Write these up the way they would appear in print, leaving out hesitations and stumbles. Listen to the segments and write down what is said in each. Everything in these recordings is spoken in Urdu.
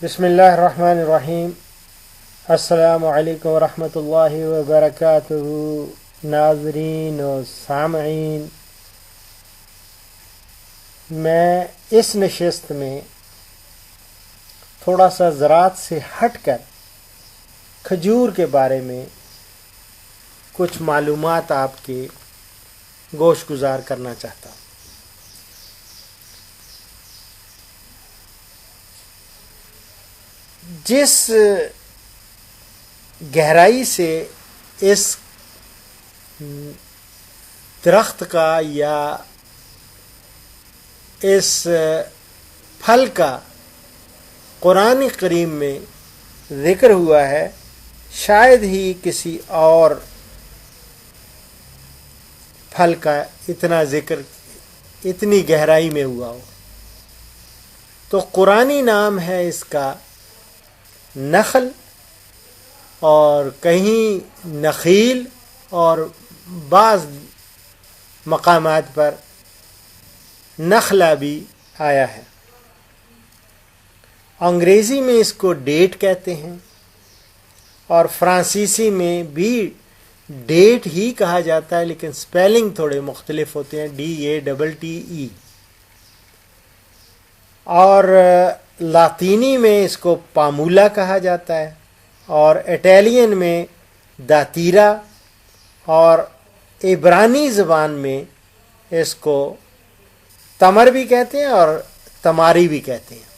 بسم اللہ الرحمن الرحیم۔ السلام علیکم ورحمۃ اللہ وبرکاتہ۔ ناظرین و سامعین، میں اس نشست میں تھوڑا سا زراعت سے ہٹ کر کھجور کے بارے میں کچھ معلومات آپ کے گوش گزار کرنا چاہتا ہوں۔ جس گہرائی سے اس درخت کا یا اس پھل کا قرآن کریم میں ذکر ہوا ہے، شاید ہی کسی اور پھل کا اتنا ذکر اتنی گہرائی میں ہوا ہو۔ تو قرآنی نام ہے اس کا نخل، اور کہیں نخیل، اور بعض مقامات پر نخلا بھی آیا ہے۔ انگریزی میں اس کو ڈیٹ کہتے ہیں، اور فرانسیسی میں بھی ڈیٹ ہی کہا جاتا ہے، لیکن سپیلنگ تھوڑے مختلف ہوتے ہیں، DATTE۔ اور لاطینی میں اس کو پامولا کہا جاتا ہے، اور اٹیلین میں داتیرا، اور عبرانی زبان میں اس کو تمر بھی کہتے ہیں اور تماری بھی کہتے ہیں،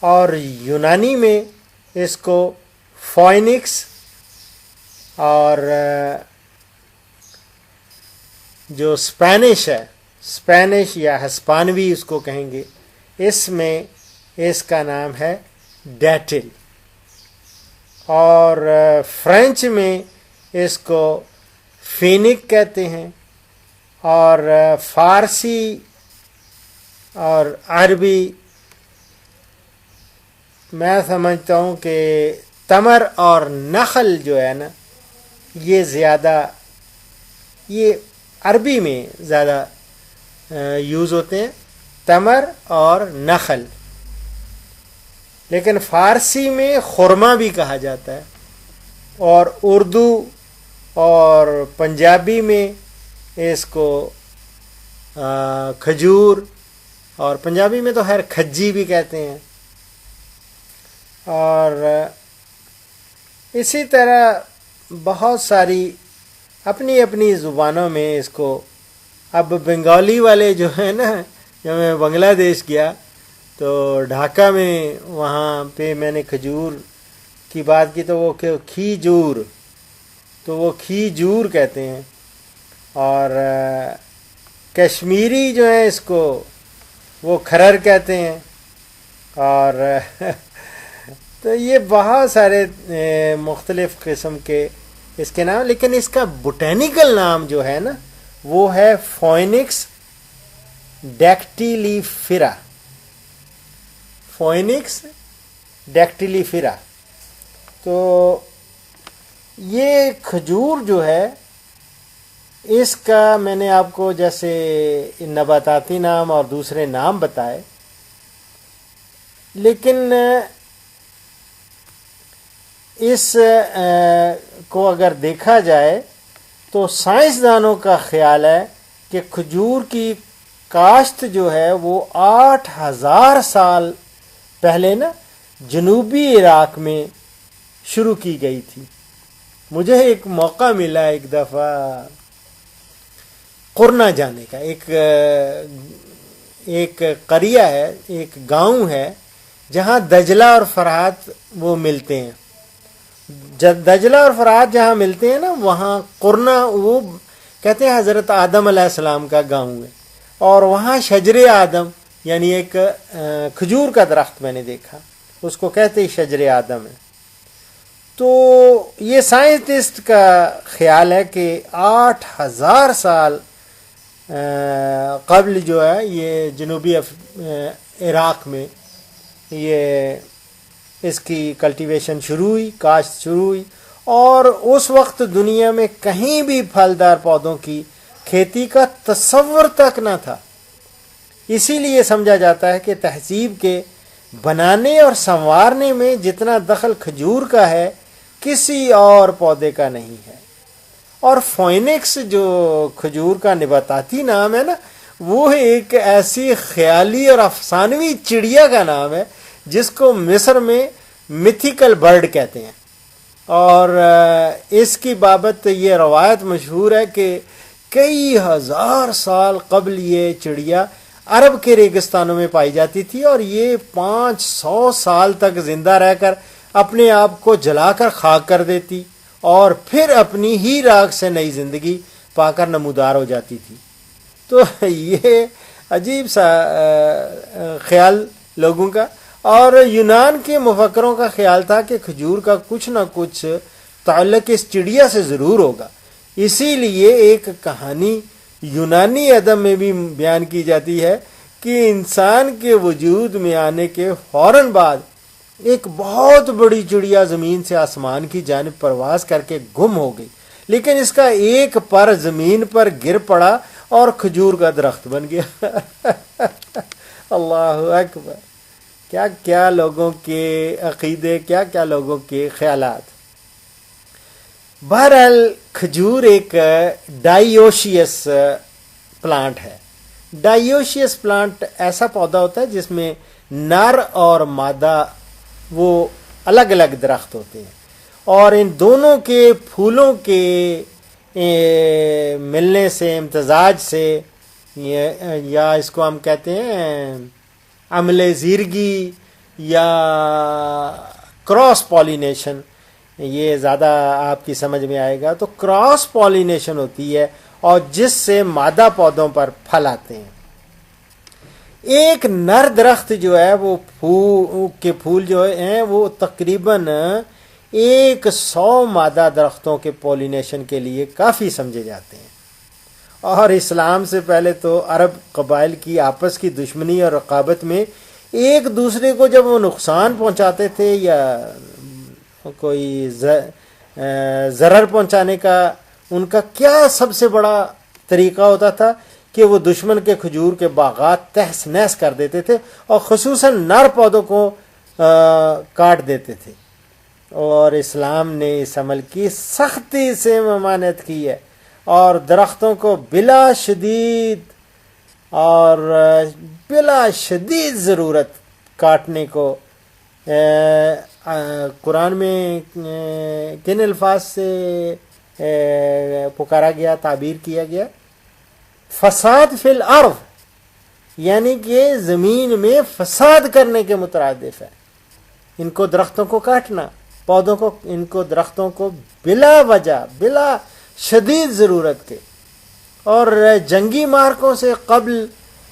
اور یونانی میں اس کو فوئنکس، اور جو اسپینش ہے، اسپینش یا ہسپانوی اس کو کہیں گے، اس میں اس کا نام ہے ڈیٹل، اور فرینچ میں اس کو فینک کہتے ہیں، اور فارسی اور عربی میں سمجھتا ہوں کہ تمر اور نخل جو ہے نا، یہ زیادہ یہ عربی میں زیادہ یوز ہوتے ہیں، تمر اور نخل، لیکن فارسی میں خرما بھی کہا جاتا ہے، اور اردو اور پنجابی میں اس کو کھجور، اور پنجابی میں تو خیر کھجی بھی کہتے ہیں، اور اسی طرح بہت ساری اپنی اپنی زبانوں میں اس کو۔ اب بنگالی والے جو ہیں نا، جب میں بنگلہ دیش گیا تو ڈھاکہ میں وہاں پہ میں نے کھجور کی بات کی تو وہ کھیجور، تو وہ کھیجور کہتے ہیں، اور کشمیری جو ہیں اس کو وہ کھرر کہتے ہیں، اور تو یہ بہت سارے مختلف قسم کے اس کے نام، لیکن اس کا بوٹینیکل نام جو ہے نا وہ ہے فوئنکس ڈیکٹیلیفیرا۔ فوئنکس ڈیکٹیلیفیرا۔ تو یہ کھجور جو ہے، اس کا میں نے آپ کو جیسے نباتاتی نام اور دوسرے نام بتائے، لیکن اس کو اگر دیکھا جائے تو سائنسدانوں کا خیال ہے کہ کھجور کی کاشت جو ہے وہ 8000 سال پہلے نا جنوبی عراق میں شروع کی گئی تھی۔ مجھے ایک موقع ملا ایک دفعہ قرنا جانے کا، ایک قریہ ہے، ایک گاؤں ہے جہاں دجلہ اور فرات وہ ملتے ہیں۔ دجلہ اور فرات جہاں ملتے ہیں نا، وہاں قرنا، وہ کہتے ہیں حضرت آدم علیہ السلام کا گاؤں ہے، اور وہاں شجر آدم یعنی ایک کھجور کا درخت میں نے دیکھا، اس کو کہتے ہی شجر آدم ہے۔ تو یہ سائنٹسٹ کا خیال ہے کہ 8000 سال قبل جو ہے یہ جنوبی عراق میں یہ اس کی کلٹیویشن شروع ہوئی، کاشت شروع ہوئی، اور اس وقت دنیا میں کہیں بھی پھلدار پودوں کی کھیتی کا تصور تک نہ تھا۔ اسی لیے سمجھا جاتا ہے کہ تہذیب کے بنانے اور سنوارنے میں جتنا دخل کھجور کا ہے کسی اور پودے کا نہیں ہے. اور فوئنکس جو کھجور کا نباتاتی نام ہے نا، وہ ایک ایسی خیالی اور افسانوی چڑیا کا نام ہے جس کو مصر میں میتھیکل برڈ کہتے ہیں. اور اس کی بابت یہ روایت مشہور ہے کہ کئی ہزار سال قبل یہ چڑیا عرب کے ریگستانوں میں پائی جاتی تھی، اور یہ 500 سال تک زندہ رہ کر اپنے آپ کو جلا کر خاک کر دیتی اور پھر اپنی ہی راکھ سے نئی زندگی پا کر نمودار ہو جاتی تھی. تو یہ عجیب سا خیال لوگوں کا. اور یونان کے مفکروں کا خیال تھا کہ کھجور کا کچھ نہ کچھ تعلق اس چڑیا سے ضرور ہوگا. اسی لیے ایک کہانی یونانی ادب میں بھی بیان کی جاتی ہے کہ انسان کے وجود میں آنے کے فوراً بعد ایک بہت بڑی چڑیا زمین سے آسمان کی جانب پرواز کر کے گم ہو گئی، لیکن اس کا ایک پر زمین پر گر پڑا اور کھجور کا درخت بن گیا. اللہ اکبر! کیا کیا لوگوں کے عقیدے، کیا کیا لوگوں کے خیالات. بہرحال کھجور ایک ڈائیوشیس پلانٹ ہے. ڈائیوشیس پلانٹ ایسا پودا ہوتا ہے جس میں نر اور مادہ وہ الگ الگ درخت ہوتے ہیں، اور ان دونوں کے پھولوں کے ملنے سے، امتزاج سے، یا اس کو ہم کہتے ہیں عمل زیرگی یا کراس پالینیشن، یہ زیادہ آپ کی سمجھ میں آئے گا. تو کراس پالینیشن ہوتی ہے اور جس سے مادہ پودوں پر پھل آتے ہیں. ایک نر درخت جو ہے وہ پھول جو ہیں وہ تقریباً 100 مادہ درختوں کے پولینیشن کے لیے کافی سمجھے جاتے ہیں. اور اسلام سے پہلے تو عرب قبائل کی آپس کی دشمنی اور رقابت میں ایک دوسرے کو جب وہ نقصان پہنچاتے تھے یا کوئی ضرر پہنچانے کا ان کا کیا سب سے بڑا طریقہ ہوتا تھا کہ وہ دشمن کے کھجور کے باغات تہس نہس کر دیتے تھے اور خصوصاً نر پودوں کو کاٹ دیتے تھے. اور اسلام نے اس عمل کی سختی سے ممانعت کی ہے اور درختوں کو بلا شدید ضرورت کاٹنے کو قرآن میں کن الفاظ سے پکارا گیا، تعبیر کیا گیا؟ فساد فی الارض، یعنی کہ زمین میں فساد کرنے کے مترادف ہے. ان کو درختوں کو کاٹنا، پودوں کو، ان کو درختوں کو بلا وجہ، بلا شدید ضرورت کے. اور جنگی مارکوں سے قبل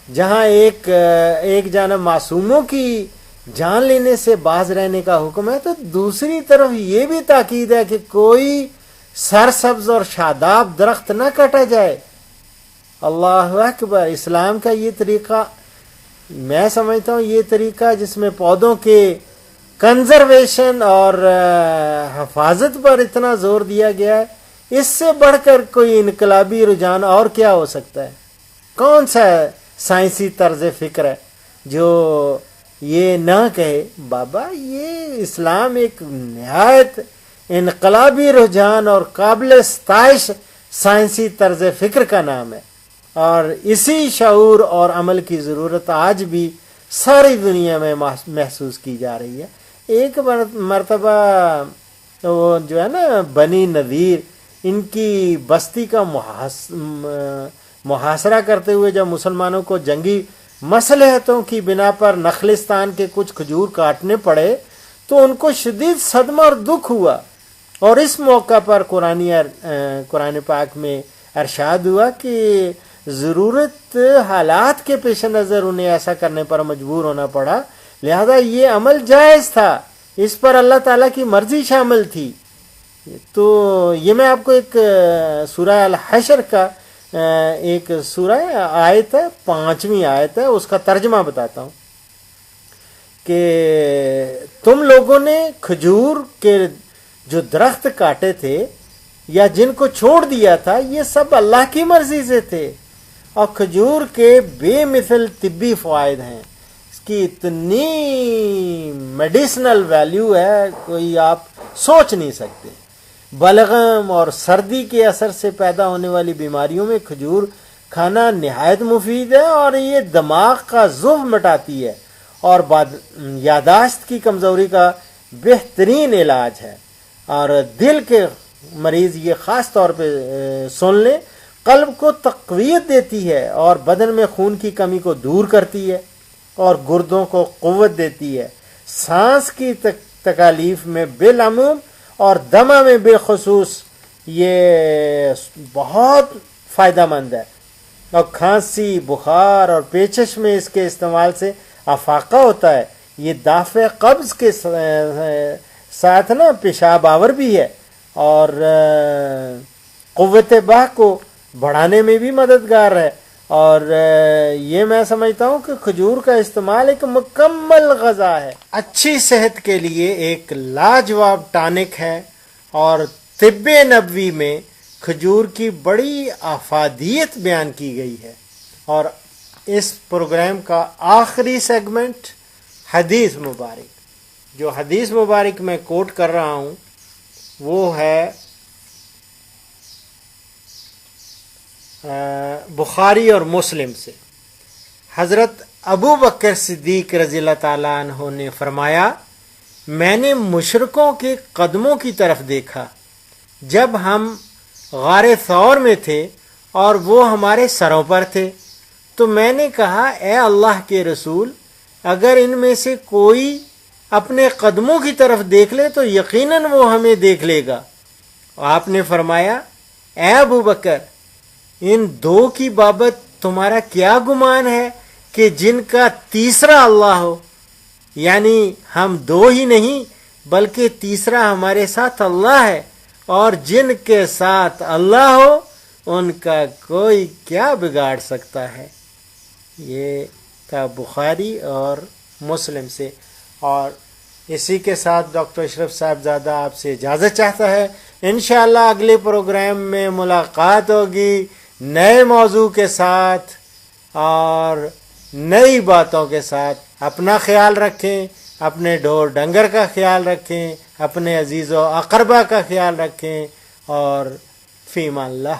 جہاں ایک جانب معصوموں کی جان لینے سے باز رہنے کا حکم ہے، تو دوسری طرف یہ بھی تاکید ہے کہ کوئی سرسبز اور شاداب درخت نہ کاٹا جائے. اللہ اکبر! اسلام کا یہ طریقہ، میں سمجھتا ہوں یہ طریقہ جس میں پودوں کے کنزرویشن اور حفاظت پر اتنا زور دیا گیا ہے، اس سے بڑھ کر کوئی انقلابی رجحان اور کیا ہو سکتا ہے؟ کون سا سائنسی طرز فکر ہے جو یہ نہ کہے بابا یہ اسلام ایک نہایت انقلابی رجحان اور قابل ستائش سائنسی طرز فکر کا نام ہے، اور اسی شعور اور عمل کی ضرورت آج بھی ساری دنیا میں محسوس کی جا رہی ہے. ایک مرتبہ وہ جو ہے نا بنی نذیر، ان کی بستی کا محاصرہ کرتے ہوئے جب مسلمانوں کو جنگی مصلحتوں کی بنا پر نخلستان کے کچھ کھجور کاٹنے پڑے تو ان کو شدید صدمہ اور دکھ ہوا، اور اس موقع پر قرآن پاک میں ارشاد ہوا کہ ضرورت حالات کے پیش نظر انہیں ایسا کرنے پر مجبور ہونا پڑا، لہذا یہ عمل جائز تھا، اس پر اللہ تعالیٰ کی مرضی شامل تھی. تو یہ میں آپ کو ایک سورہ الحشر کا ایک سورہ آیت ہے، 5ویں آیت ہے، اس کا ترجمہ بتاتا ہوں کہ تم لوگوں نے کھجور کے جو درخت کاٹے تھے یا جن کو چھوڑ دیا تھا یہ سب اللہ کی مرضی سے تھے، اور کھجور کے بے مثل طبی فوائد ہیں. کی اتنی میڈیسنل ویلیو ہے کوئی آپ سوچ نہیں سکتے. بلغم اور سردی کے اثر سے پیدا ہونے والی بیماریوں میں کھجور کھانا نہایت مفید ہے اور یہ دماغ کا ضعف مٹاتی ہے اور یاداشت کی کمزوری کا بہترین علاج ہے. اور دل کے مریض یہ خاص طور پہ سن لیں، قلب کو تقویت دیتی ہے اور بدن میں خون کی کمی کو دور کرتی ہے اور گردوں کو قوت دیتی ہے. سانس کی تکالیف میں بالعموم اور دمہ میں بالخصوص یہ بہت فائدہ مند ہے. اور کھانسی، بخار اور پیچش میں اس کے استعمال سے افاقہ ہوتا ہے. یہ دافع قبض کے ساتھ نا پیشاب آور بھی ہے اور قوت بح کو بڑھانے میں بھی مددگار ہے. اور یہ میں سمجھتا ہوں کہ کھجور کا استعمال ایک مکمل غذا ہے، اچھی صحت کے لیے ایک لاجواب ٹانک ہے. اور طب نبوی میں کھجور کی بڑی افادیت بیان کی گئی ہے. اور اس پروگرام کا آخری سیگمنٹ حدیث مبارک، جو حدیث مبارک میں کوٹ کر رہا ہوں وہ ہے بخاری اور مسلم سے. حضرت ابو بکر صدیق رضی اللہ تعالیٰ عنہ نے فرمایا، میں نے مشرکوں کے قدموں کی طرف دیکھا جب ہم غار ثور میں تھے اور وہ ہمارے سروں پر تھے، تو میں نے کہا اے اللہ کے رسول، اگر ان میں سے کوئی اپنے قدموں کی طرف دیکھ لے تو یقیناً وہ ہمیں دیکھ لے گا. آپ نے فرمایا اے ابو بکر، ان دو کی بابت تمہارا کیا گمان ہے کہ جن کا تیسرا اللہ ہو؟ یعنی ہم دو ہی نہیں بلکہ تیسرا ہمارے ساتھ اللہ ہے، اور جن کے ساتھ اللہ ہو ان کا کوئی کیا بگاڑ سکتا ہے. یہ تھا بخاری اور مسلم سے. اور اسی کے ساتھ ڈاکٹر اشرف صاحبزادہ آپ سے اجازت چاہتا ہے. انشاءاللہ اگلے پروگرام میں ملاقات ہوگی نئے موضوع کے ساتھ اور نئی باتوں کے ساتھ. اپنا خیال رکھیں، اپنے ڈور ڈنگر کا خیال رکھیں، اپنے عزیز و اقربا کا خیال رکھیں، اور فی امان اللہ.